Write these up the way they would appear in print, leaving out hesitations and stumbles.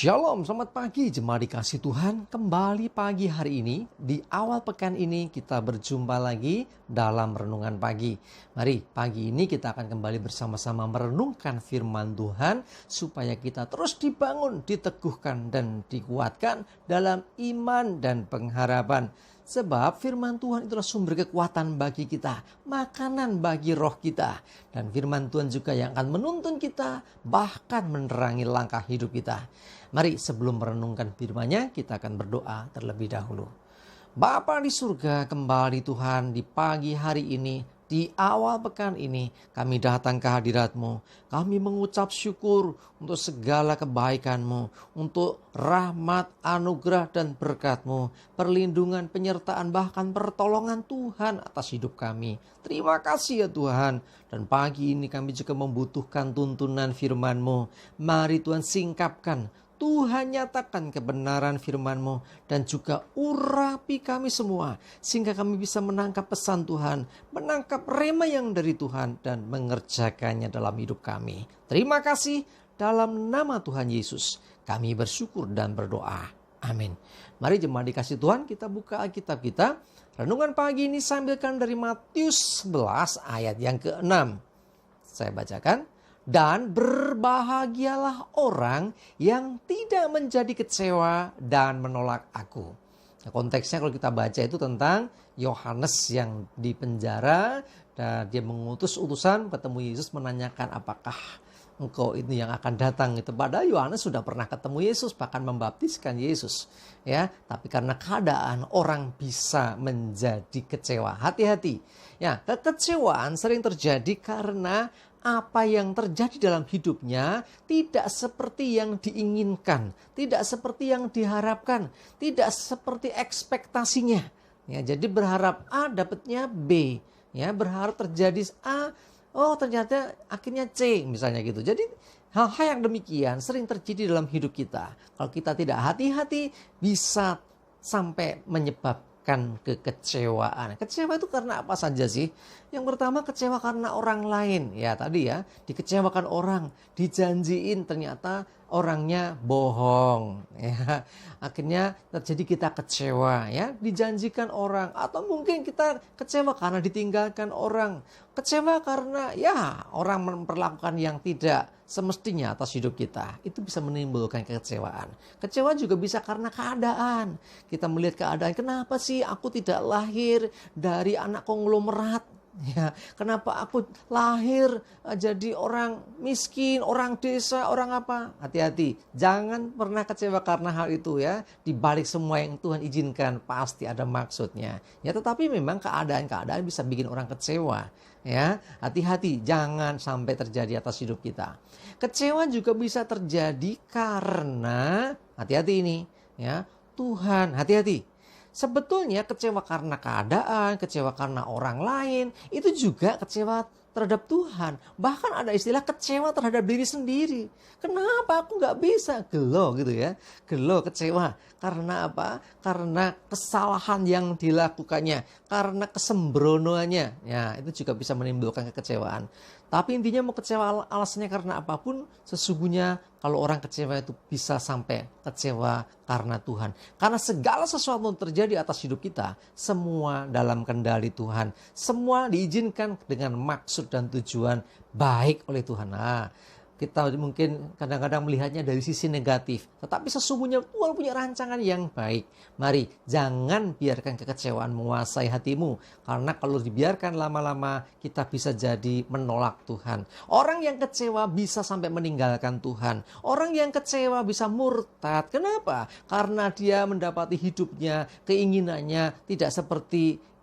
Shalom, selamat pagi jemaat dikasih Tuhan. Kembali pagi hari ini, di awal pekan ini kita berjumpa lagi dalam renungan pagi. Mari pagi ini kita akan kembali bersama-sama merenungkan firman Tuhan supaya kita terus dibangun, diteguhkan dan dikuatkan dalam iman dan pengharapan. Sebab firman Tuhan itulah sumber kekuatan bagi kita, makanan bagi roh kita. Dan firman Tuhan juga yang akan menuntun kita, bahkan menerangi langkah hidup kita. Mari sebelum merenungkan firman-Nya, kita akan berdoa terlebih dahulu. Bapa di surga, kembali Tuhan di pagi hari ini, di awal pekan ini, kami datang ke hadirat-Mu. Kami mengucap syukur untuk segala kebaikan-Mu, untuk rahmat, anugerah, dan berkat-Mu, perlindungan, penyertaan, bahkan pertolongan Tuhan atas hidup kami. Terima kasih ya Tuhan. Dan pagi ini kami juga membutuhkan tuntunan firman-Mu. Mari Tuhan singkapkan, Tuhan nyatakan kebenaran firman-Mu dan juga urapi kami semua sehingga kami bisa menangkap pesan Tuhan, menangkap rema yang dari Tuhan dan mengerjakannya dalam hidup kami. Terima kasih dalam nama Tuhan Yesus kami bersyukur dan berdoa. Amin. Mari jemaat dikasih Tuhan, kita buka Alkitab kita. Renungan pagi ini saya ambilkan dari Matius 11 ayat yang ke-6. Saya bacakan. Dan berbahagialah orang yang tidak menjadi kecewa dan menolak aku. Nah, konteksnya kalau kita baca itu tentang Yohanes yang dipenjara dan dia mengutus utusan ketemu Yesus menanyakan apakah engkau ini yang akan datang itu. Padahal Yohanes sudah pernah ketemu Yesus, bahkan membaptiskan Yesus. Ya, tapi karena keadaan orang bisa menjadi kecewa. Hati-hati. Ya, kekecewaan sering terjadi karena apa yang terjadi dalam hidupnya tidak seperti yang diinginkan, tidak seperti yang diharapkan, tidak seperti ekspektasinya. Ya, jadi berharap A dapatnya B, ya, berharap terjadi A, oh ternyata akhirnya C misalnya gitu. Jadi hal-hal yang demikian sering terjadi dalam hidup kita. Kalau kita tidak hati-hati bisa sampai menyebabkan kekecewaan. Kecewa itu karena apa saja sih? Yang pertama kecewa karena orang lain. Ya tadi ya, dikecewakan orang, dijanjiin ternyata orangnya bohong. Ya, akhirnya terjadi kita kecewa ya, dijanjikan orang atau mungkin kita kecewa karena ditinggalkan orang. Kecewa karena ya orang memperlakukan yang tidak semestinya atas hidup kita. Itu bisa menimbulkan kekecewaan. Kecewa juga bisa karena keadaan. Kita melihat keadaan, kenapa sih aku tidak lahir dari anak konglomerat? Ya, kenapa aku lahir jadi orang miskin, orang desa, orang apa? Hati-hati, jangan pernah kecewa karena hal itu ya. Di balik semua yang Tuhan izinkan pasti ada maksudnya. Ya, tetapi memang keadaan-keadaan bisa bikin orang kecewa. Ya, hati-hati, jangan sampai terjadi atas hidup kita. Kecewa juga bisa terjadi karena hati-hati ini, ya. Tuhan, hati-hati. Sebetulnya kecewa karena keadaan, kecewa karena orang lain, itu juga kecewa terhadap Tuhan. Bahkan ada istilah kecewa terhadap diri sendiri. Kenapa aku gak bisa? Gelo gitu ya. Gelo, kecewa. Karena apa? Karena kesalahan yang dilakukannya. Karena kesembronoannya. Ya, itu juga bisa menimbulkan kekecewaan. Tapi intinya mau kecewa alasannya karena apapun, sesungguhnya kalau orang kecewa itu bisa sampai kecewa karena Tuhan. Karena segala sesuatu yang terjadi atas hidup kita, semua dalam kendali Tuhan. Semua diizinkan dengan maksud dan tujuan baik oleh Tuhan. Nah, kita mungkin kadang-kadang melihatnya dari sisi negatif. Tetapi sesungguhnya Tuhan punya rancangan yang baik. Mari jangan biarkan kekecewaan menguasai hatimu. Karena kalau dibiarkan lama-lama kita bisa jadi menolak Tuhan. Orang yang kecewa bisa sampai meninggalkan Tuhan. Orang yang kecewa bisa murtad. Kenapa? Karena dia mendapati hidupnya, keinginannya tidak seperti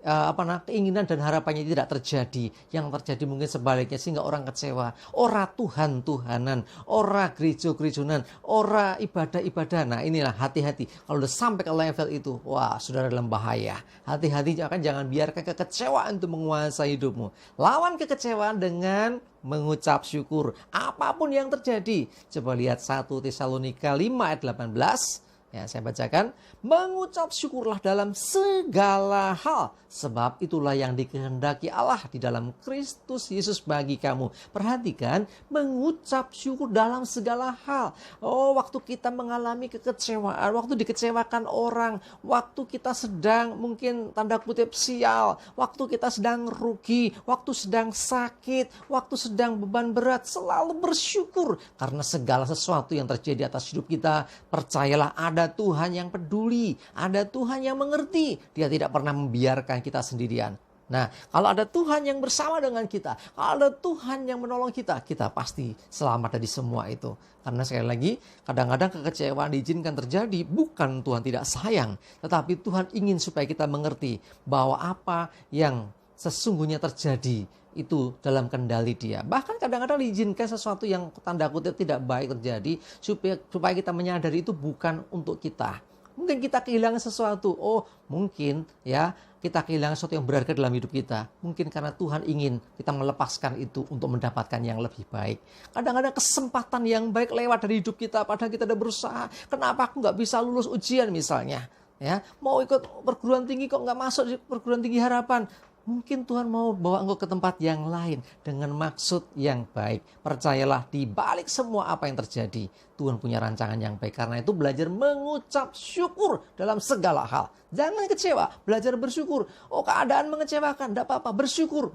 keinginan dan harapannya tidak terjadi. Yang terjadi mungkin sebaliknya sehingga orang kecewa. Ora Tuhan-Tuhanan, ora gereja-gerejonan, ora ibadah-ibadah. Nah inilah hati-hati. Kalau udah sampai ke level itu, wah saudara dalam bahaya. Hati-hati jangan biarkan kekecewaan itu menguasai hidupmu. Lawan kekecewaan dengan mengucap syukur. Apapun yang terjadi. Coba lihat 1 Tesalonika 5 ayat 18. Ya, saya bacakan, mengucap syukurlah dalam segala hal, sebab itulah yang dikehendaki Allah di dalam Kristus Yesus bagi kamu. Perhatikan, mengucap syukur dalam segala hal. Oh, waktu kita mengalami kekecewaan, waktu dikecewakan orang, waktu kita sedang mungkin tanda kutip sial, waktu kita sedang rugi, waktu sedang sakit, waktu sedang beban berat, selalu bersyukur. Karena segala sesuatu yang terjadi atas hidup kita, percayalah ada Tuhan yang peduli, ada Tuhan yang mengerti. Dia tidak pernah membiarkan kita sendirian. Nah, kalau ada Tuhan yang bersama dengan kita, kalau ada Tuhan yang menolong kita, kita pasti selamat dari semua itu. Karena sekali lagi, kadang-kadang kekecewaan diizinkan terjadi, bukan Tuhan tidak sayang, tetapi Tuhan ingin supaya kita mengerti bahwa apa yang sesungguhnya terjadi itu dalam kendali Dia. Bahkan kadang-kadang diizinkan sesuatu yang tanda kutip tidak baik terjadi supaya kita menyadari itu bukan untuk kita. Mungkin kita kehilangan sesuatu. Oh, mungkin ya kita kehilangan sesuatu yang berharga dalam hidup kita. Mungkin karena Tuhan ingin kita melepaskan itu untuk mendapatkan yang lebih baik. Kadang-kadang kesempatan yang baik lewat dari hidup kita padahal kita udah berusaha. Kenapa aku nggak bisa lulus ujian misalnya? Ya, mau ikut perguruan tinggi kok nggak masuk di perguruan tinggi harapan. Mungkin Tuhan mau bawa engkau ke tempat yang lain dengan maksud yang baik. Percayalah, di balik semua apa yang terjadi, Tuhan punya rancangan yang baik. Karena itu belajar mengucap syukur dalam segala hal. Jangan kecewa, belajar bersyukur. Oh, keadaan mengecewakan, tidak apa-apa. Bersyukur.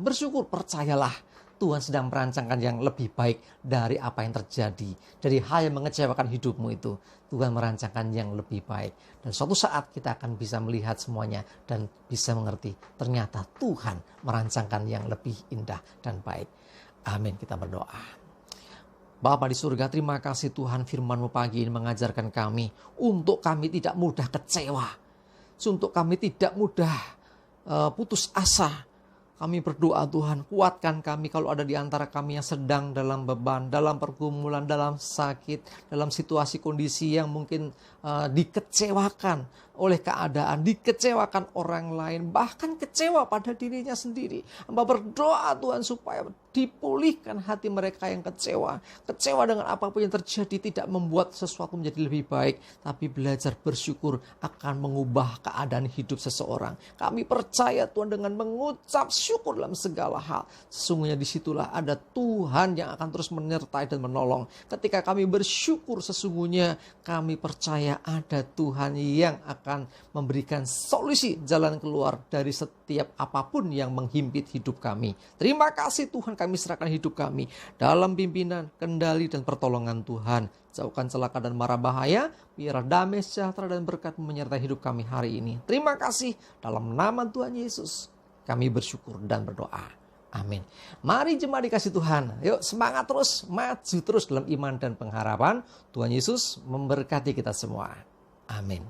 Percayalah, Tuhan sedang merancangkan yang lebih baik dari apa yang terjadi. Dari hal yang mengecewakan hidupmu itu, Tuhan merancangkan yang lebih baik. Dan suatu saat kita akan bisa melihat semuanya dan bisa mengerti ternyata Tuhan merancangkan yang lebih indah dan baik. Amin, kita berdoa. Bapa di surga, terima kasih Tuhan, firman-Mu pagi ini mengajarkan kami untuk kami tidak mudah kecewa. Untuk kami tidak mudah putus asa. Kami berdoa Tuhan, kuatkan kami kalau ada di antara kami yang sedang dalam beban, dalam pergumulan, dalam sakit, dalam situasi kondisi yang mungkin dikecewakan oleh keadaan, dikecewakan orang lain, bahkan kecewa pada dirinya sendiri. Hamba berdoa Tuhan supaya dipulihkan hati mereka yang kecewa. Kecewa dengan apapun yang terjadi tidak membuat sesuatu menjadi lebih baik, tapi belajar bersyukur akan mengubah keadaan hidup seseorang. Kami percaya Tuhan dengan mengucap syukur dalam segala hal. Sesungguhnya disitulah ada Tuhan yang akan terus menyertai dan menolong. Ketika kami bersyukur, sesungguhnya kami percaya ada Tuhan yang akan memberikan solusi jalan keluar dari setiap apapun yang menghimpit hidup kami. Terima kasih Tuhan, kami serahkan hidup kami dalam pimpinan, kendali, dan pertolongan Tuhan. Jauhkan celaka dan mara bahaya, biar damai sejahtera dan berkat menyertai hidup kami hari ini. Terima kasih, dalam nama Tuhan Yesus kami bersyukur dan berdoa. Amin. Mari jemaat dikasih Tuhan. Yuk semangat terus, maju terus dalam iman dan pengharapan. Tuhan Yesus memberkati kita semua. Amin.